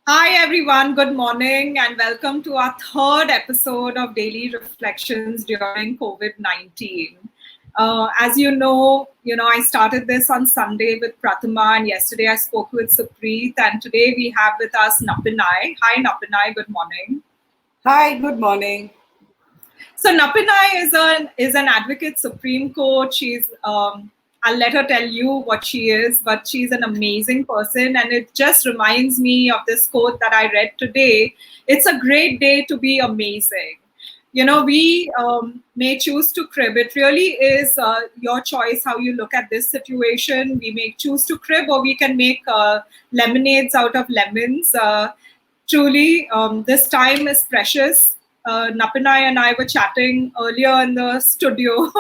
Hi, everyone. Good morning, and welcome to our third episode of Daily Reflections during COVID-19. As you know, I started this on Sunday with Prathama, and yesterday I spoke with Supreet, and today we have with us Nappinai. Hi, Nappinai. Good morning. Hi, good morning. So Nappinai is an advocate Supreme Court. I'll let her tell you what she is, but she's an amazing person, and it just reminds me of this quote that I read today. It's a great day to be amazing. We may choose to crib. It really is your choice how you look at this situation. We may choose to crib, or we can make lemonades out of lemons. Truly, this time is precious. Nappinai and I were chatting earlier in the studio,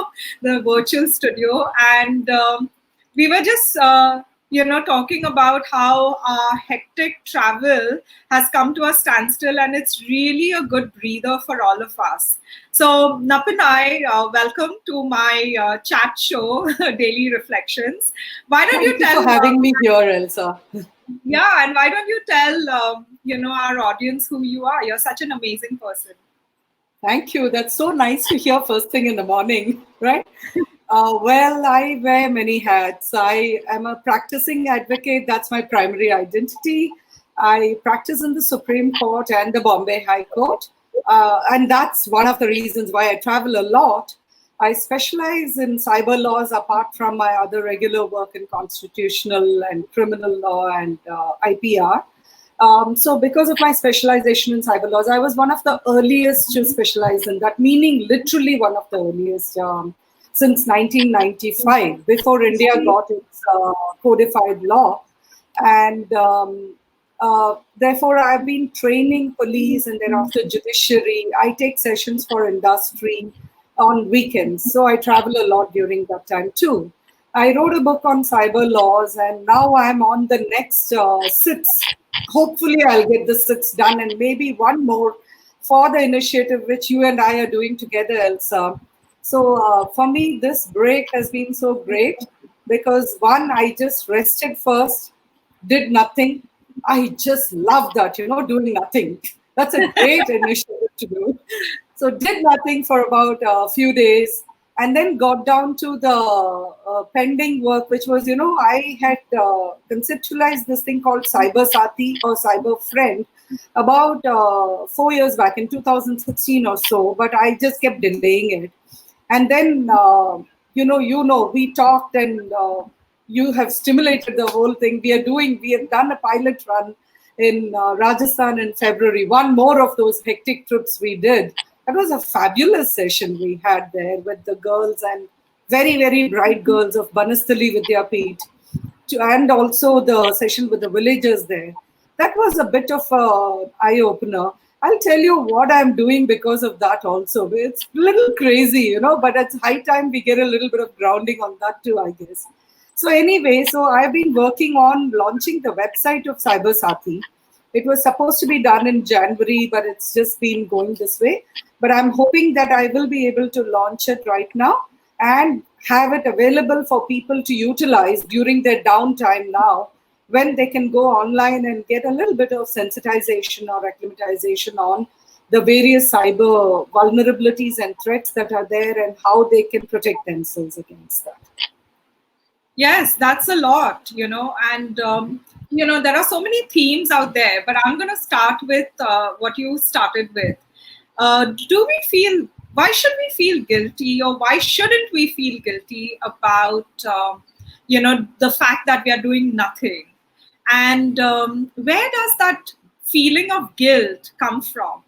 the virtual studio, and we were just, talking about how our hectic travel has come to a standstill, and it's really a good breather for all of us. So, Nappinai, welcome to my chat show, Daily Reflections. Why don't you Thank you tell? for having me here, Elsa. Yeah, and why don't you tell our audience who you are? You're such an amazing person. Thank you. That's so nice to hear first thing in the morning, right? Well, I wear many hats. I am a practicing advocate. That's my primary identity. I practice in the Supreme Court and the Bombay High Court. And that's one of the reasons why I travel a lot. I specialize in cyber laws apart from my other regular work in constitutional and criminal law and IPR. So because of my specialization in cyber laws, I was one of the earliest to specialize in that, meaning literally one of the earliest since 1995, before India got its codified law. And therefore, I've been training police and thereafter judiciary. I take sessions for industry on weekends. So I travel a lot during that time too. I wrote a book on cyber laws, and now I'm on the next six. Hopefully, I'll get the six done, and maybe one more for the initiative which you and I are doing together, Elsa. So, for me, this break has been so great because one, I just rested first, did nothing. I just love that, doing nothing. That's a great initiative to do. So did nothing for about a few days, and then got down to the pending work, which was, I had conceptualized this thing called Cyber Saathi or Cyber Friend about 4 years back in 2016 or so, but I just kept delaying it. And then, we talked and you have stimulated the whole thing. We have done a pilot run in Rajasthan in February. One more of those hectic trips we did. That was a fabulous session we had there with the girls and very, very bright girls of Banastali Vidyapith, and also the session with the villagers there. That was a bit of a eye opener. I'll tell you what I'm doing because of that also. It's a little crazy, but it's high time we get a little bit of grounding on that too, I guess. So anyway, so I've been working on launching the website of Cyber Saathi. It was supposed to be done in January, but it's just been going this way. But I'm hoping that I will be able to launch it right now and have it available for people to utilize during their downtime now, when they can go online and get a little bit of sensitization or acclimatization on the various cyber vulnerabilities and threats that are there and how they can protect themselves against that. Yes, that's a lot, and there are so many themes out there, but I'm going to start with what you started with. Why should we feel guilty, or why shouldn't we feel guilty about, the fact that we are doing nothing? And where does that feeling of guilt come from?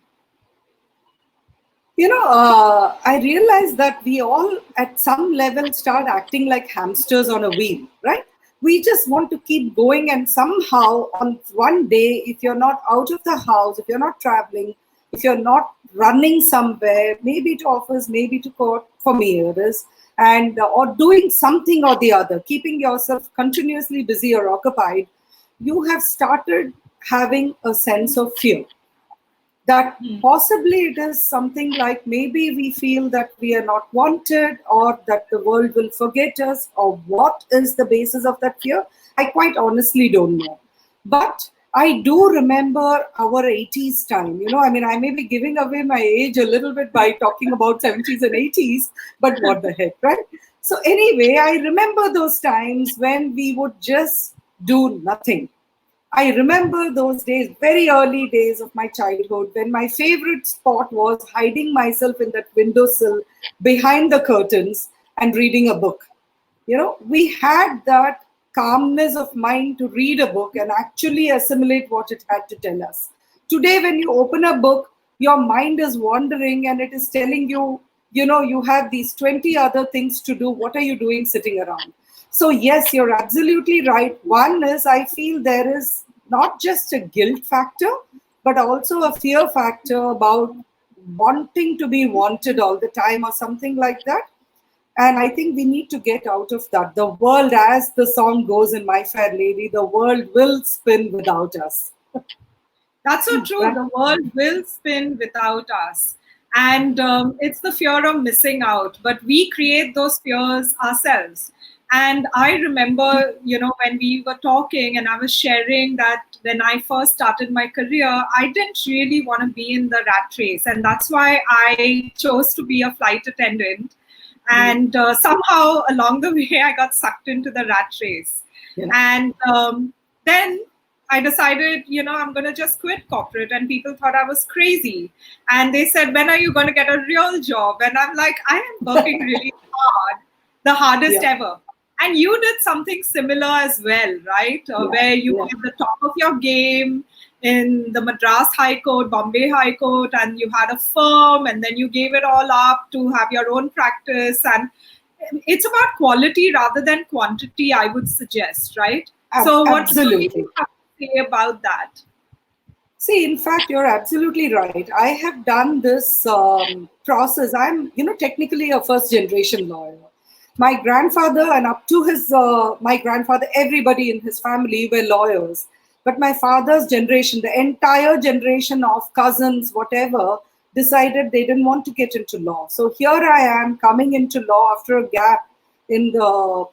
I realize that we all at some level start acting like hamsters on a wheel, right? We just want to keep going, and somehow on one day, if you're not out of the house, if you're not traveling, if you're not running somewhere, maybe to office, maybe to court, for me it is, and or doing something or the other, keeping yourself continuously busy or occupied, you have started having a sense of fear that possibly it is something like maybe we feel that we are not wanted, or that the world will forget us, or what is the basis of that fear? I quite honestly don't know. But I do remember our 80s time. I mean, I may be giving away my age a little bit by talking about 70s and 80s, but what the heck, right? So, anyway, I remember those times when we would just do nothing. I remember those days, very early days of my childhood, when my favorite spot was hiding myself in that windowsill behind the curtains and reading a book. We had that calmness of mind to read a book and actually assimilate what it had to tell us. Today, when you open a book, your mind is wandering and it is telling you, you have these 20 other things to do. What are you doing sitting around? So, yes, you're absolutely right. One is, I feel there is not just a guilt factor, but also a fear factor about wanting to be wanted all the time or something like that. And I think we need to get out of that. The world, as the song goes in My Fair Lady, the world will spin without us. That's so true. The world will spin without us. And it's the fear of missing out. But we create those fears ourselves. And I remember, when we were talking and I was sharing that when I first started my career, I didn't really want to be in the rat race. And that's why I chose to be a flight attendant. And somehow along the way, I got sucked into the rat race. Yeah. And then I decided, I'm going to just quit corporate. And people thought I was crazy. And they said, when are you going to get a real job? And I'm like, I am working really hard, the hardest ever. And you did something similar as well, right? Where you were at the top of your game in the Madras High Court, Bombay High Court, and you had a firm, and then you gave it all up to have your own practice. And it's about quality rather than quantity, I would suggest, right? So what do you have to say about that? See, in fact, you're absolutely right. I have done this process. I'm, technically a first generation lawyer. My grandfather and up to my grandfather, everybody in his family were lawyers. But my father's generation, the entire generation of cousins, whatever, decided they didn't want to get into law. So here I am coming into law after a gap in the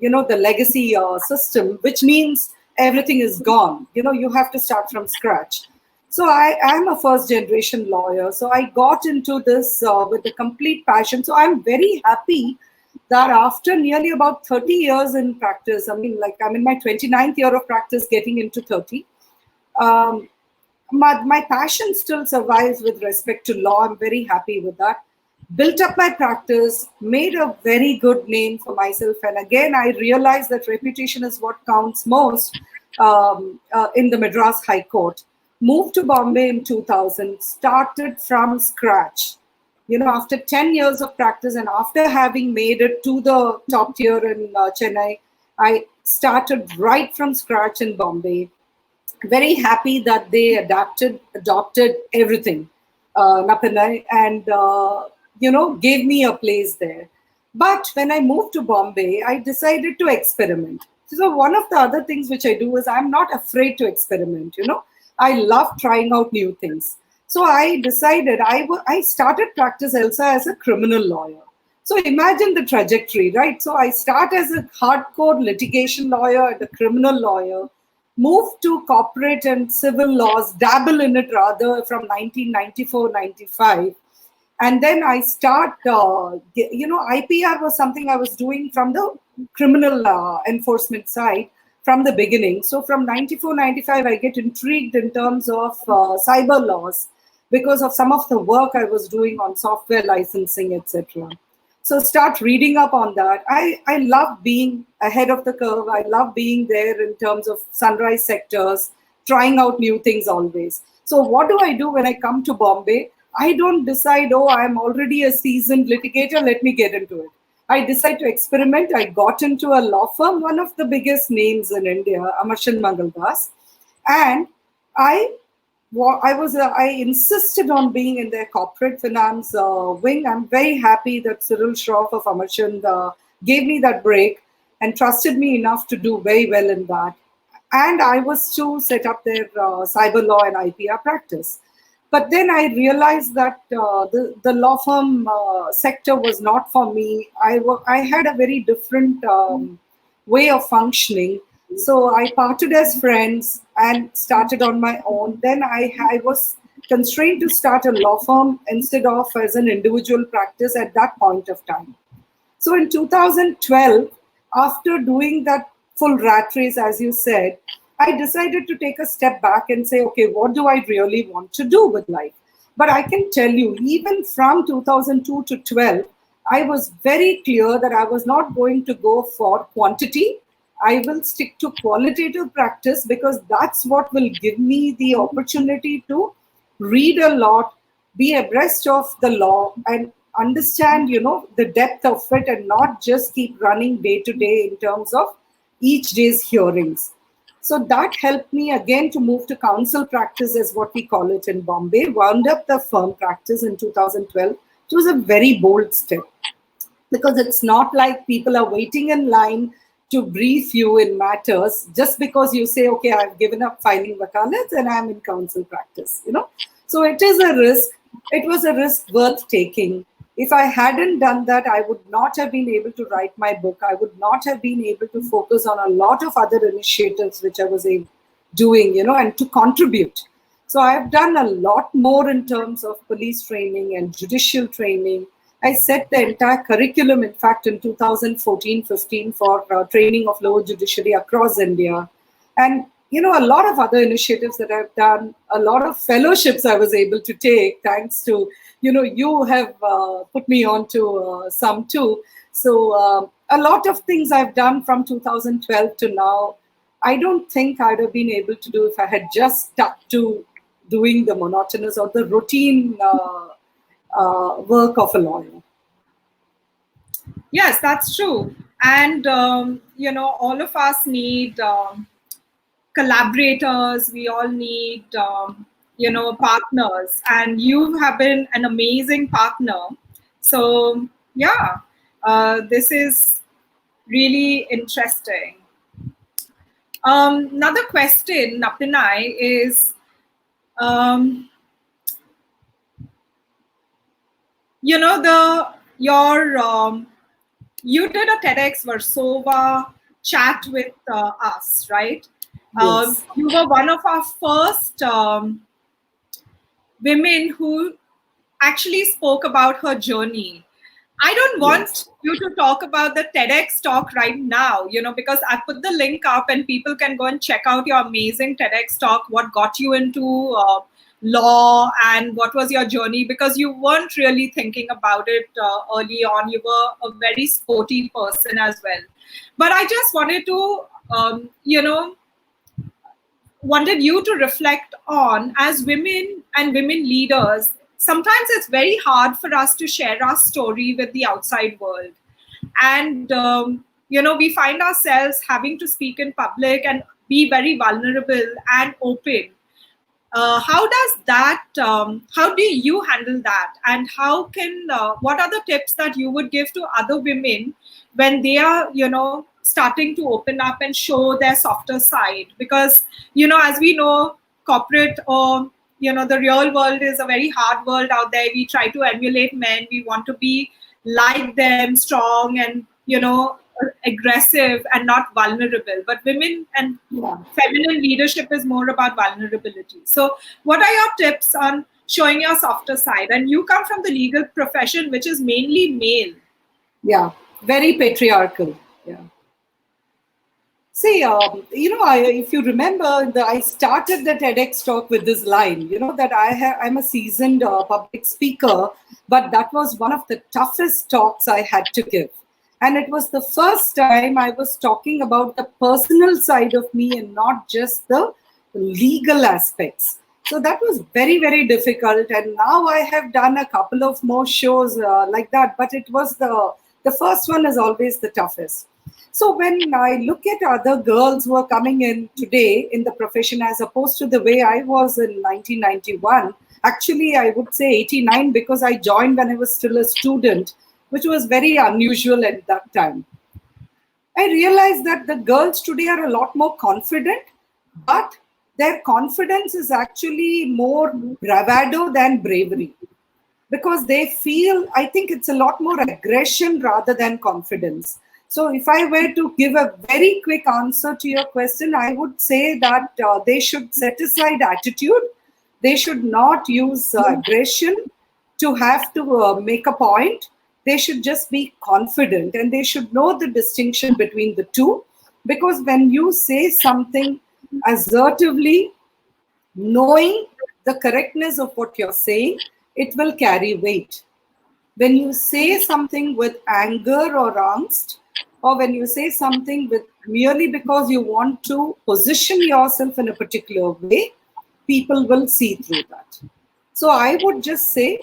legacy system, which means everything is gone. You have to start from scratch. So I am a first generation lawyer. So I got into this with a complete passion. So I'm very happy that after nearly about 30 years in practice, I mean, like I'm in my 29th year of practice, getting into 30, my passion still survives with respect to law. I'm very happy with that. Built up my practice, made a very good name for myself. And again, I realized that reputation is what counts most in the Madras High Court. Moved to Bombay in 2000, started from scratch. After 10 years of practice and after having made it to the top tier in Chennai, I started right from scratch in Bombay. Very happy that they adopted everything, Nappinai, and, gave me a place there. But when I moved to Bombay, I decided to experiment. So one of the other things which I do is I'm not afraid to experiment, I love trying out new things. So I decided I started practice also as a criminal lawyer. So imagine the trajectory, right? So I start as a hardcore litigation lawyer and a criminal lawyer, move to corporate and civil laws, dabble in it rather from 1994-95. And then I start, IPR was something I was doing from the criminal enforcement side from the beginning. So from 94-95, I get intrigued in terms of cyber laws, because of some of the work I was doing on software licensing, etc. So start reading up on that. I love being ahead of the curve. I love being there in terms of sunrise sectors, trying out new things always. So what do I do when I come to Bombay? I don't decide, I'm already a seasoned litigator, let me get into it. I decided to experiment. I got into a law firm, one of the biggest names in India, Amarchand Mangaldas. And I insisted on being in their corporate finance wing. I'm very happy that Cyril Shroff of Amarchand gave me that break and trusted me enough to do very well in that. And I was to set up their cyber law and IPR practice. But then I realized that the law firm sector was not for me. I had a very different way of functioning. So I parted as friends. and started on my own. Then I was constrained to start a law firm instead of as an individual practice at that point of time. So in 2012, after doing that full rat race, as you said, I decided to take a step back and say, okay, what do I really want to do with life? But I can tell you, even from 2002 to 12, I was very clear that I was not going to go for quantity. I will stick to qualitative practice because that's what will give me the opportunity to read a lot, be abreast of the law, and understand, the depth of it, and not just keep running day to day in terms of each day's hearings. So that helped me again to move to counsel practice, as what we call it in Bombay. Wound up the firm practice in 2012. It was a very bold step because it's not like people are waiting in line to brief you in matters just because you say, okay, I've given up filing wakalats and I'm in counsel practice, So it is a risk. It was a risk worth taking. If I hadn't done that, I would not have been able to write my book. I would not have been able to focus on a lot of other initiatives which I was doing, and to contribute. So I've done a lot more in terms of police training and judicial training. I set the entire curriculum, in fact, in 2014-15 for training of lower judiciary across India. And, a lot of other initiatives that I've done, a lot of fellowships I was able to take, thanks to, you have put me on to some too. So a lot of things I've done from 2012 to now, I don't think I'd have been able to do if I had just stuck to doing the monotonous or the routine work of a lawyer. Yes, that's true. And, all of us need collaborators. We all need, partners. And you have been an amazing partner. So, yeah, this is really interesting. Another question, Nappinai, is, you did a TEDx Warsaw chat with us, right? Yes. You were one of our first women who actually spoke about her journey. I don't want you to talk about the TEDx talk right now, because I put the link up and people can go and check out your amazing TEDx talk, what got you into law and what was your journey, because you weren't really thinking about it early on. You were a very sporty person as well. But I just wanted to, wanted you to reflect on, as women and women leaders, sometimes it's very hard for us to share our story with the outside world. And, we find ourselves having to speak in public and be very vulnerable and open. How does that, how do you handle that? And how can, what are the tips that you would give to other women when they are, starting to open up and show their softer side? Because, as we know, corporate or, the real world is a very hard world out there. We try to emulate men. We want to be like them, strong and, aggressive and not vulnerable. But women and feminine leadership is more about vulnerability. So what are your tips on showing your softer side? And you come from the legal profession, which is mainly male. Yeah, very patriarchal. Yeah. See, if you remember, I started the TEDx talk with this line, that I'm a seasoned public speaker, but that was one of the toughest talks I had to give. And it was the first time I was talking about the personal side of me and not just the legal aspects. So that was very, very difficult. And now I have done a couple of more shows like that, but it was the first one is always the toughest. So when I look at other girls who are coming in today in the profession, as opposed to the way I was in 1991, actually I would say 89, because I joined when I was still a student, which was very unusual at that time. I realized that the girls today are a lot more confident, but their confidence is actually more bravado than bravery, because they feel, I think it's a lot more aggression rather than confidence. So if I were to give a very quick answer to your question, I would say that they should set aside attitude. They should not use aggression to have to make a point. They should just be confident, and they should know the distinction between the two. Because when you say something assertively, knowing the correctness of what you're saying, it will carry weight. When you say something with anger or angst, or when you say something with merely because you want to position yourself in a particular way, people will see through that. So I would just say,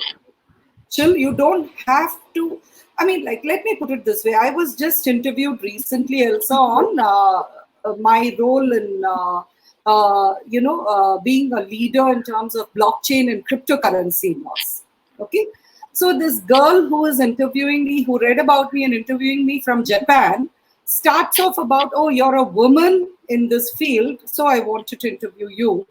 chill, you don't have to. I mean, like, let me put it this way. I was just interviewed recently also on my role in, being a leader in terms of blockchain and cryptocurrency laws. Okay. So this girl who is interviewing me, who read about me and interviewing me from Japan, starts off about, oh, you're a woman in this field, so I wanted to interview you.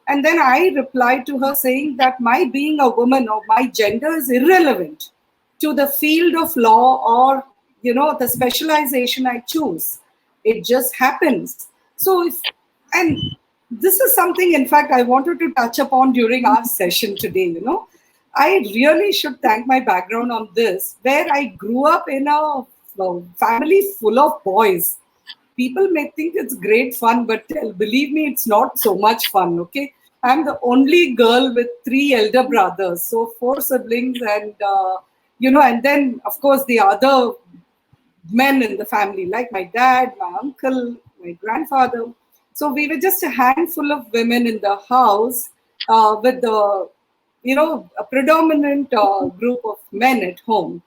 And then I replied to her saying that my being a woman or my gender is irrelevant to the field of law or, the specialization I choose. It just happens. So and this is something, in fact, I wanted to touch upon during our session today, I really should thank my background on this, where I grew up in a family full of boys. People may think it's great fun, but believe me, it's not so much fun, okay? I'm the only girl with 3 elder brothers, so 4 siblings, and, and then, of course, the other men in the family, like my dad, my uncle, my grandfather. So we were just a handful of women in the house with a predominant group of men at home.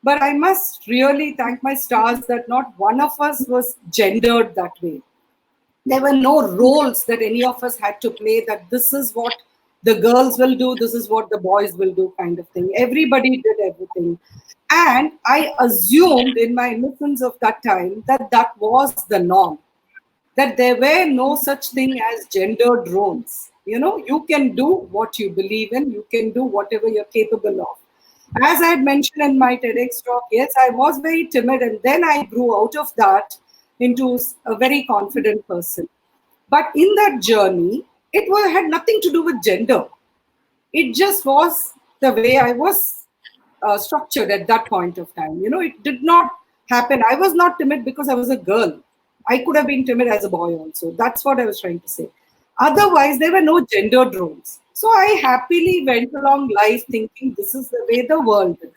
But I must really thank my stars that not one of us was gendered that way. There were no roles that any of us had to play, that this is what the girls will do, this is what the boys will do, kind of thing. Everybody did everything. And I assumed in my innocence of that time that that was the norm, that there were no such thing as gendered roles. You can do what you believe in, you can do whatever you're capable of. As I had mentioned in my TEDx talk, yes, I was very timid, and then I grew out of that into a very confident person. But in that journey, had nothing to do with gender. It just was the way I was structured at that point of time. It did not happen. I was not timid because I was a girl. I could have been timid as a boy also. That's what I was trying to say. Otherwise, there were no gendered roles. So I happily went along life thinking this is the way the world is.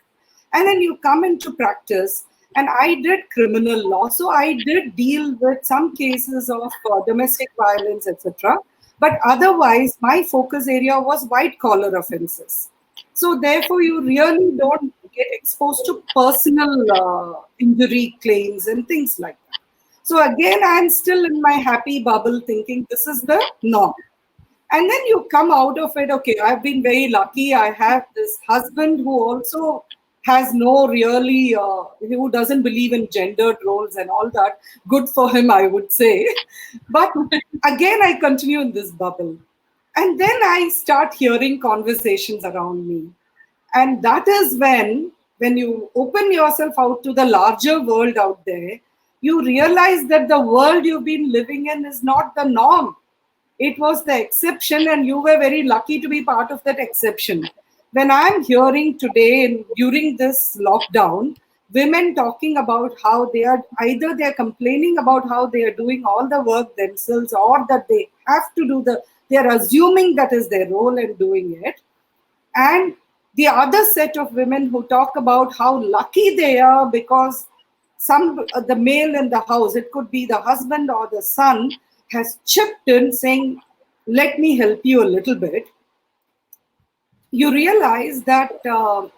And then you come into practice, and I did criminal law. So I did deal with some cases of domestic violence, etc. But otherwise, my focus area was white collar offenses. So therefore, you really don't get exposed to personal injury claims and things like that. So again, I'm still in my happy bubble thinking this is the norm. And then you come out of it, okay, I've been very lucky. I have this husband who also has no really, who doesn't believe in gendered roles and all that. Good for him, I would say. But again, I continue in this bubble. And then I start hearing conversations around me. And that is when you open yourself out to the larger world out there, you realize that the world you've been living in is not the norm. It was the exception, and you were very lucky to be part of that exception. When I'm hearing today, and during this lockdown, women talking about how they're complaining about how they are doing all the work themselves, or that they have to they're assuming that is their role and doing it. And the other set of women who talk about how lucky they are because the male in the house, it could be the husband or the son, has chipped in saying, let me help you a little bit. You realize that, the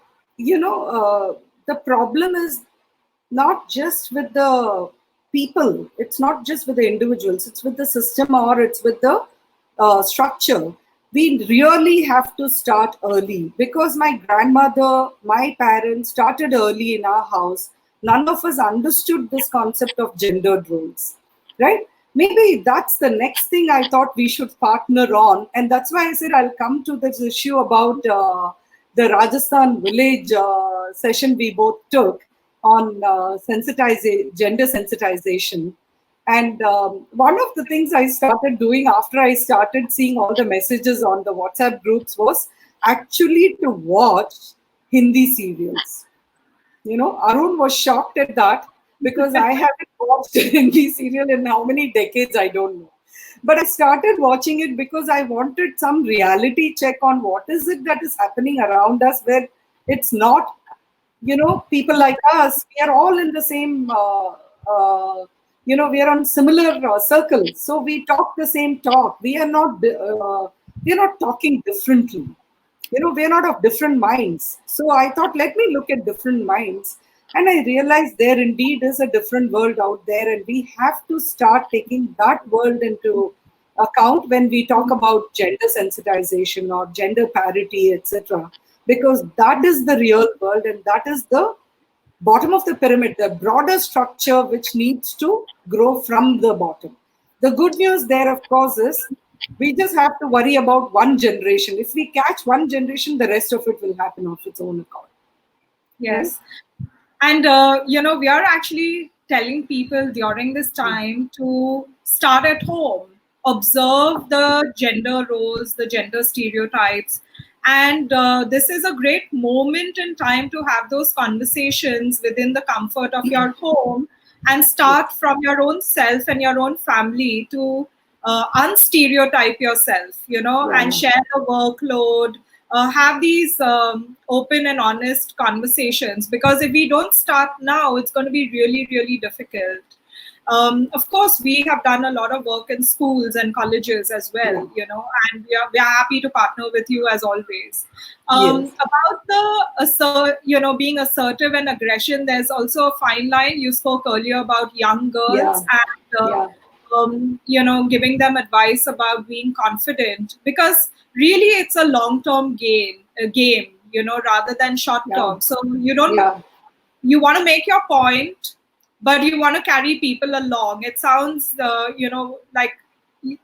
problem is not just with the people, it's not just with the individuals, it's with the system, or it's with the structure. We really have to start early, because my grandmother, my parents started early in our house. None of us understood this concept of gendered roles, right? Maybe that's the next thing I thought we should partner on. And that's why I said I'll come to this issue about the Rajasthan village session we both took. on gender sensitization. And one of the things I started doing after I started seeing all the messages on the WhatsApp groups was actually to watch Hindi serials. Arun was shocked at that because I haven't watched a Hindi serial in how many decades, I don't know. But I started watching it because I wanted some reality check on what is it that is happening around us, where it's not, people like us, we are all in the same, we are on similar circles. So we talk the same talk. We are not talking differently. We're not of different minds. So I thought, let me look at different minds. And I realized there indeed is a different world out there. And we have to start taking that world into account when we talk about gender sensitization or gender parity, etc. Because that is the real world, and that is the bottom of the pyramid, the broader structure which needs to grow from the bottom. The good news there, of course, is we just have to worry about one generation. If we catch one generation, the rest of it will happen of its own accord. Yes. And, we are actually telling people during this time to start at home, observe the gender roles, the gender stereotypes. And this is a great moment in time to have those conversations within the comfort of your home and start from your own self and your own family to unstereotype yourself, and share the workload, have these open and honest conversations, because if we don't start now, it's going to be really, really difficult. Of course, we have done a lot of work in schools and colleges as well, and we are happy to partner with you as always. About the being assertive and aggression, there's also a fine line. You spoke earlier about young girls and giving them advice about being confident, because really it's a long-term game, rather than short-term. So you want to make your point, but you want to carry people along. It sounds, like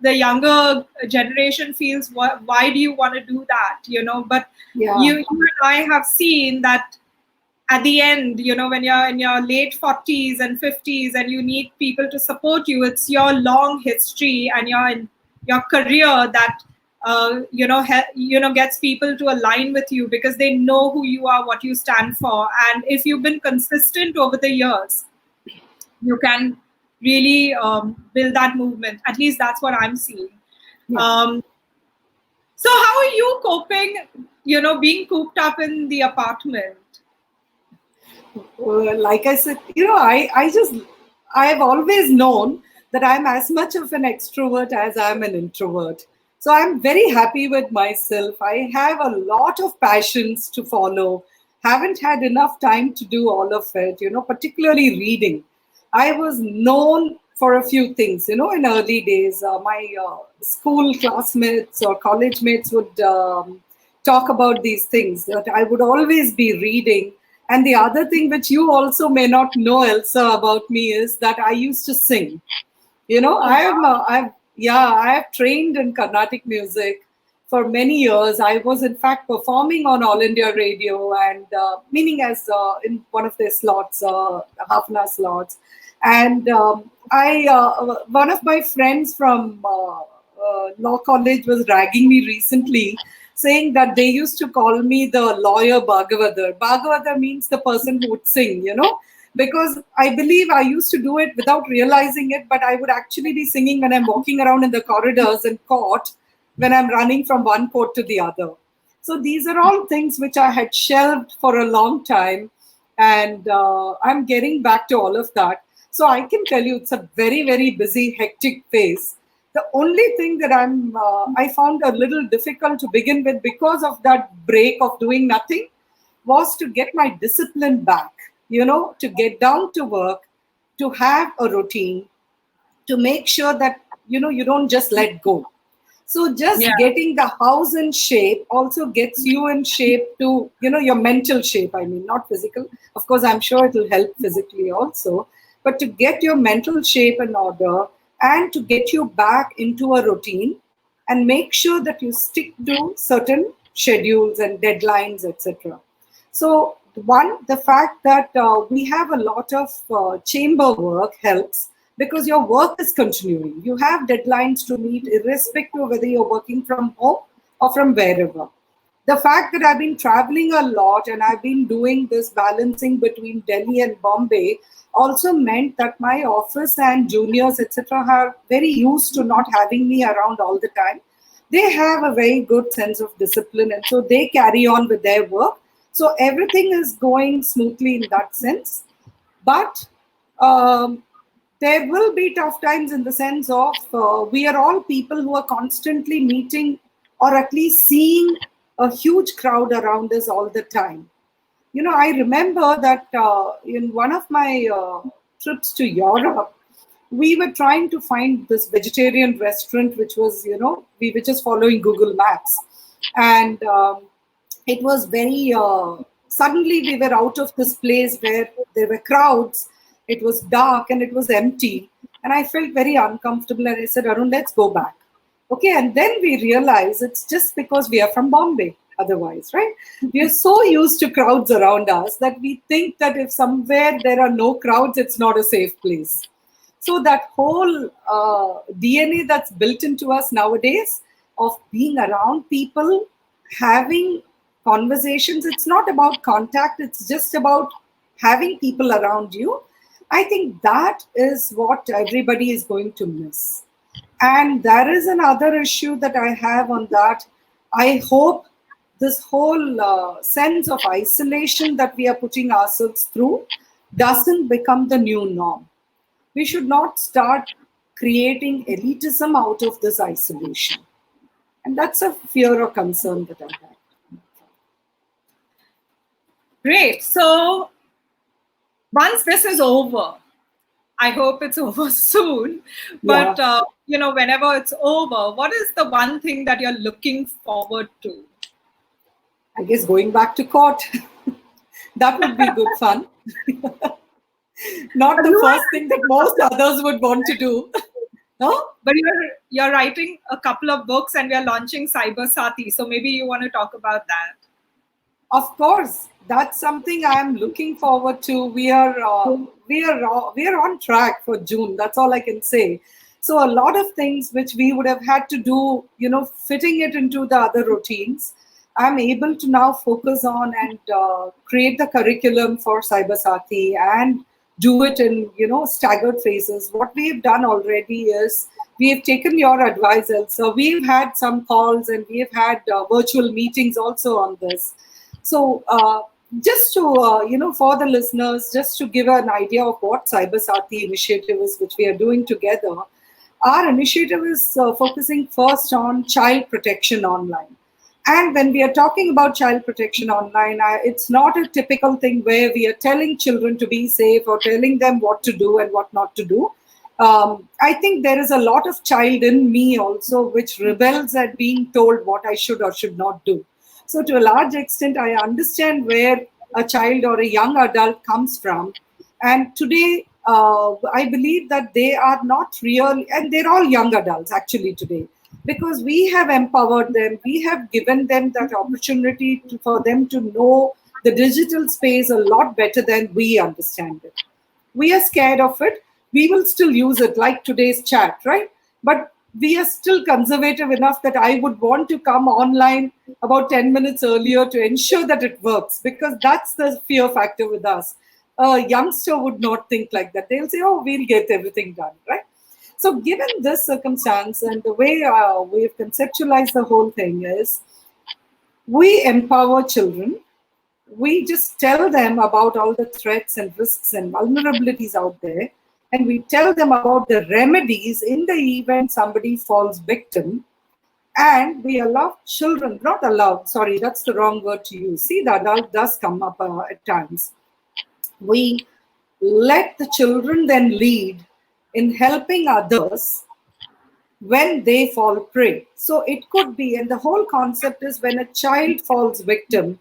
the younger generation feels, why do you want to do that? But you and I have seen that at the end, when you're in your late 40s and 50s and you need people to support you, it's your long history and your career that gets people to align with you, because they know who you are, what you stand for. And if you've been consistent over the years, you can really build that movement. At least that's what I'm seeing. So how are you coping, being cooped up in the apartment? Like I said, I've always known that I'm as much of an extrovert as I'm an introvert. So I'm very happy with myself. I have a lot of passions to follow. Haven't had enough time to do all of it, particularly reading. I was known for a few things, in early days. My school classmates or college mates would talk about these things, that I would always be reading. And the other thing which you also may not know, Elsa, about me is that I used to sing. I have trained in Carnatic music for many years. I was in fact performing on All India Radio, and meaning as in one of their slots, half an hour slots. And one of my friends from law college was ragging me recently, saying that they used to call me the lawyer Bhagavathar. Bhagavathar means the person who would sing, because I believe I used to do it without realizing it, but I would actually be singing when I'm walking around in the corridors and court, when I'm running from one court to the other. So these are all things which I had shelved for a long time, and I'm getting back to all of that. So I can tell you it's a very, very busy, hectic phase. The only thing that I found a little difficult to begin with, because of that break of doing nothing, was to get my discipline back, to get down to work, to have a routine, to make sure that, you don't just let go. So just getting the house in shape also gets you in shape to, your mental shape. I mean, not physical. Of course, I'm sure it will help physically also. But to get your mental shape in order and to get you back into a routine and make sure that you stick to certain schedules and deadlines, etc. So One, the fact that we have a lot of chamber work helps because your work is continuing. You have deadlines to meet irrespective of whether you're working from home or from wherever. The fact that I've been traveling a lot and I've been doing this balancing between Delhi and Bombay also meant that my office and juniors, etc., are very used to not having me around all the time. They have a very good sense of discipline, and so they carry on with their work. So everything is going smoothly in that sense. But um, there will be tough times in the sense of we are all people who are constantly meeting or at least seeing a huge crowd around us all the time. I remember that in one of my trips to Europe, we were trying to find this vegetarian restaurant, which was, we were just following Google Maps. And it was very, suddenly we were out of this place where there were crowds, it was dark and it was empty. And I felt very uncomfortable and I said, Arun, let's go back. Okay, and then we realize it's just because we are from Bombay. Otherwise, right? We are so used to crowds around us that we think that if somewhere there are no crowds, it's not a safe place. So that whole DNA that's built into us nowadays of being around people, having conversations, it's not about contact, it's just about having people around you. I think that is what everybody is going to miss. And there is another issue that I have on that. I hope this whole sense of isolation that we are putting ourselves through doesn't become the new norm. We should not start creating elitism out of this isolation. And that's a fear or concern that I have. Great. So once this is over, I hope it's over soon. But, whenever it's over, what is the one thing that you're looking forward to? I guess going back to court. That would be good fun. Not the first thing that most others would want to do. No? But you're writing a couple of books and we are launching Saathi. So maybe you want to talk about that. Of course, that's something I am looking forward to. We are on track for June. That's all I can say. So a lot of things which we would have had to do, fitting it into the other routines, I'm able to now focus on and create the curriculum for Saathi and do it in, staggered phases. What we've done already is we've taken your advice, Elsa. We've had some calls and we've had virtual meetings also on this. So just to, for the listeners, just to give an idea of what Saathi initiative is, which we are doing together, our initiative is focusing first on child protection online. And when we are talking about child protection online, it's not a typical thing where we are telling children to be safe or telling them what to do and what not to do. I think there is a lot of child in me also which rebels at being told what I should or should not do. So to a large extent, I understand where a child or a young adult comes from. And today, I believe that they are not real, and they're all young adults actually today. Because we have empowered them, we have given them that opportunity for them to know the digital space a lot better than we understand it. We are scared of it. We will still use it like today's chat, right? But we are still conservative enough that I would want to come online about 10 minutes earlier to ensure that it works, because that's the fear factor with us. A youngster would not think like that. They'll say, oh, we'll get everything done, right? So given this circumstance and the way we've conceptualized the whole thing is, we empower children. We just tell them about all the threats and risks and vulnerabilities out there. And we tell them about the remedies in the event somebody falls victim. And we allow children, not allowed, sorry, that's the wrong word to use. See, the adult does come up at times. We let the children then lead in helping others when they fall prey. So it could be, and the whole concept is when a child falls victim,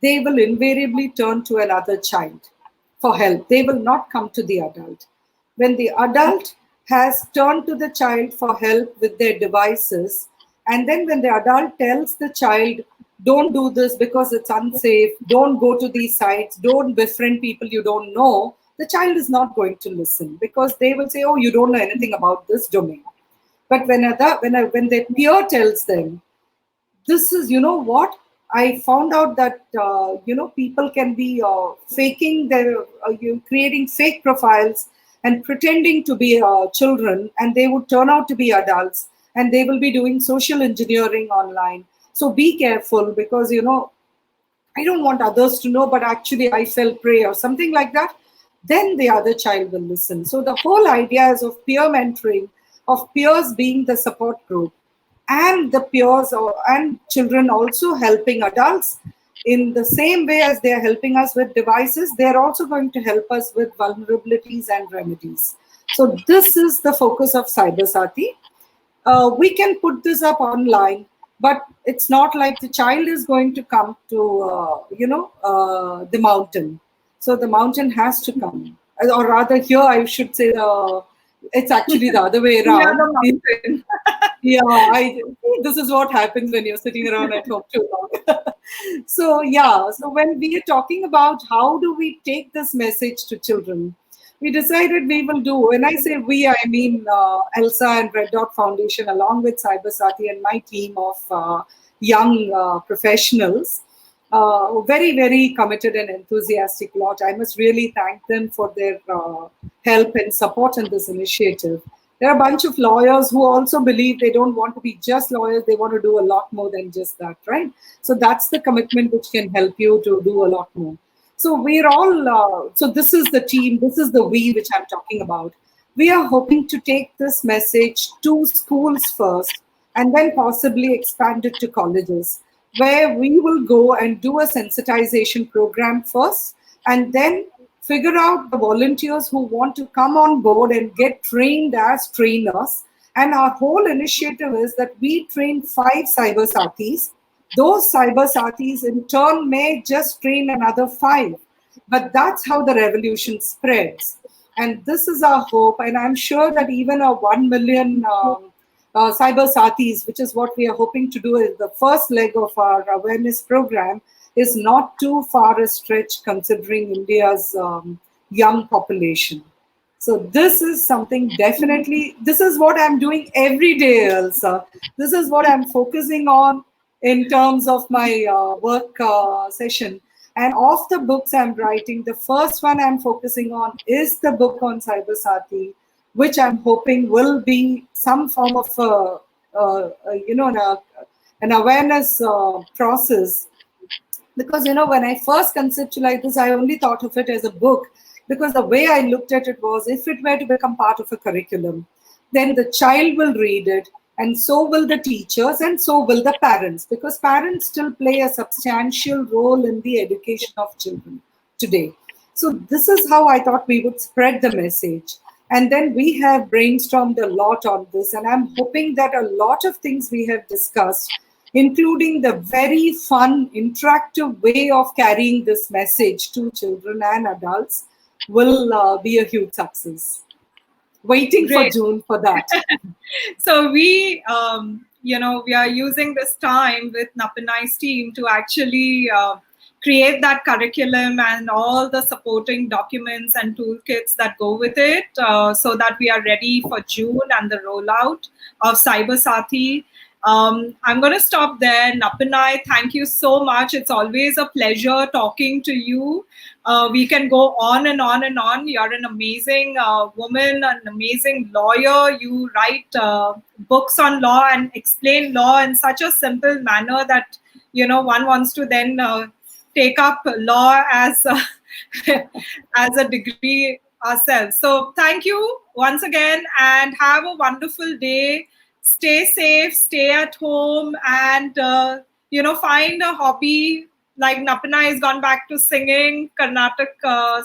they will invariably turn to another child for help. They will not come to the adult. When the adult has turned to the child for help with their devices, and then when the adult tells the child, don't do this because it's unsafe, don't go to these sites, don't befriend people you don't know, the child is not going to listen, because they will say, oh, you don't know anything about this domain. But when their peer tells them, this is, you know what, I found out that, people can be faking their, creating fake profiles and pretending to be children, and they would turn out to be adults, and they will be doing social engineering online. So be careful, because, I don't want others to know, but actually I fell prey or something like that, then the other child will listen. So the whole idea is of peer mentoring, of peers being the support group, and the peers and children also helping adults in the same way as they are helping us with devices. They are also going to help us with vulnerabilities and remedies. So this is the focus of Cyber Saathi. We can put this up online, but it's not like the child is going to come to, the mountain. So the mountain has to come. Or rather, here I should say it's actually the other way around. Yeah, the mountain. This is what happens when you're sitting around at home too long. So when we are talking about how do we take this message to children, we decided we will do, when I say we, I mean Elsa and Red Dot Foundation, along with Cyber Saathi and my team of young professionals, very, very committed and enthusiastic lot. I must really thank them for their help and support in this initiative. There are a bunch of lawyers who also believe they don't want to be just lawyers, they want to do a lot more than just that, right? So that's the commitment which can help you to do a lot more. So we're all, so this is the team, this is the we which I'm talking about. We are hoping to take this message to schools first, and then possibly expand it to colleges, where we will go and do a sensitization program first, and then figure out the volunteers who want to come on board and get trained as trainers. And our whole initiative is that we train 5 Cyber Saathis. Those Cyber Saathis in turn may just train another 5. But that's how the revolution spreads. And this is our hope. And I'm sure that even a 1 million Cyber Saathis, which is what we are hoping to do as the first leg of our awareness program, is not too far a stretch considering India's young population. So this is something definitely, this is what I'm doing every day, Elsa. This is what I'm focusing on in terms of my work session. And of the books I'm writing, the first one I'm focusing on is the book on Cyber Saathi, which I'm hoping will be some form of an awareness process. Because, when I first conceptualized this, I only thought of it as a book, because the way I looked at it was, if it were to become part of a curriculum, then the child will read it, and so will the teachers, and so will the parents, because parents still play a substantial role in the education of children today. So this is how I thought we would spread the message. And then we have brainstormed a lot on this, and I'm hoping that a lot of things we have discussed, including the very fun, interactive way of carrying this message to children and adults, will be a huge success. Waiting Great. for June for that. So we are using this time with Nappinai's team to actually create that curriculum and all the supporting documents and toolkits that go with it, so that we are ready for June and the rollout of Cyber Saathi. I'm going to stop there. Nappinai, thank you so much. It's always a pleasure talking to you. We can go on and on and on. You're an amazing woman, an amazing lawyer. You write books on law and explain law in such a simple manner that, one wants to then take up law as as a degree ourselves. So thank you once again, and have a wonderful day. Stay safe, stay at home, and find a hobby. Like Nappinai has gone back to singing, Carnatic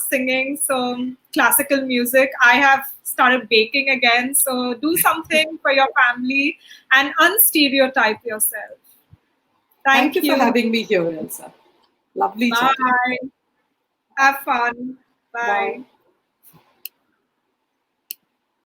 singing, so classical music. I have started baking again, so do something for your family and unstereotype yourself. Thank you for having me here, Elsa. Lovely. Bye. Have fun. Bye. Bye.